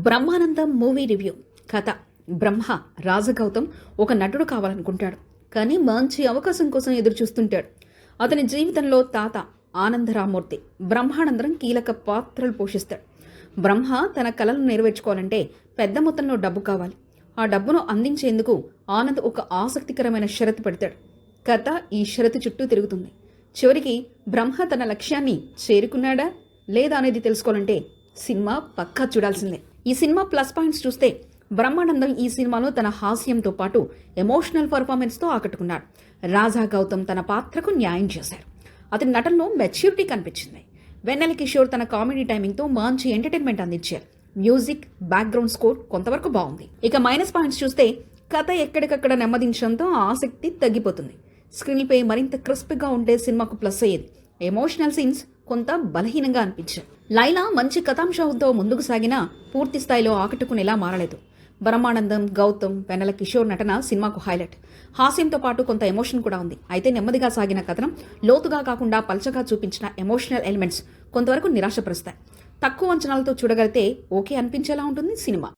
Brahmanandam movie review. కథ: బ్రహ్మ రాజగౌతమ్ ఒక నటుడు కావాలనుకుంటాడు, కానీ మంచి అవకాశం కోసం ఎదురు చూస్తుంటాడు. అతని జీవితంలో తాత ఆనందరామూర్తి బ్రహ్మానందరం కీలక పాత్రలు పోషిస్తాడు. బ్రహ్మ తన కలలను నెరవేర్చుకోవాలంటే పెద్ద మొత్తంలో డబ్బు కావాలి. ఆ డబ్బును అందించేందుకు ఆనంద్ ఒక ఆసక్తికరమైన షరతు పెడతాడు. కథ ఈ షరతు చుట్టూ తిరుగుతుంది. చివరికి బ్రహ్మ తన లక్ష్యాన్ని చేరుకున్నాడా లేదా అనేది తెలుసుకోవాలంటే సినిమా పక్కా చూడాల్సిందే. ఈ సినిమా ప్లస్ పాయింట్స్ చూస్తే బ్రహ్మానందం ఈ సినిమాలో తన హాస్యంతో పాటు ఎమోషనల్ పర్ఫార్మెన్స్తో ఆకట్టుకున్నాడు. రాజా గౌతమ్ తన పాత్రకు న్యాయం చేశారు. అతని నటనలో మెచ్యూరిటీ కనిపించింది. వెన్నెల కిషోర్ తన కామెడీ టైమింగ్తో మంచి ఎంటర్టైన్మెంట్ అందించారు. మ్యూజిక్, బ్యాక్గ్రౌండ్ స్కోర్ కొంతవరకు బాగుంది. ఇక మైనస్ పాయింట్స్ చూస్తే కథ ఎక్కడికక్కడ నెమ్మదించడంతో ఆసక్తి తగ్గిపోతుంది. స్క్రీన్ పై మరింత క్రిస్ప్గా ఉంటే సినిమాకు ప్లస్ అయ్యేది. ఎమోషనల్ సీన్స్ కొంత బలహీనంగా అనిపించాయి. లైలా మంచి కథాంశంతో ముందుకు సాగినా పూర్తి స్థాయిలో ఆకట్టుకునేలా మారలేదు. బ్రహ్మానందం, గౌతమ్, వెన్నెల కిషోర్ నటన సినిమాకు హైలైట్. హాస్యంతో పాటు కొంత ఎమోషన్ కూడా ఉంది. అయితే నెమ్మదిగా సాగిన కథనం లోతుగా కాకుండా పల్చగా చూపించిన ఎమోషనల్ ఎలిమెంట్స్ కొంతవరకు నిరాశపరుస్తాయి. తక్కువ అంచనాలతో చూడగలిగితే ఓకే అనిపించేలా ఉంటుంది సినిమా.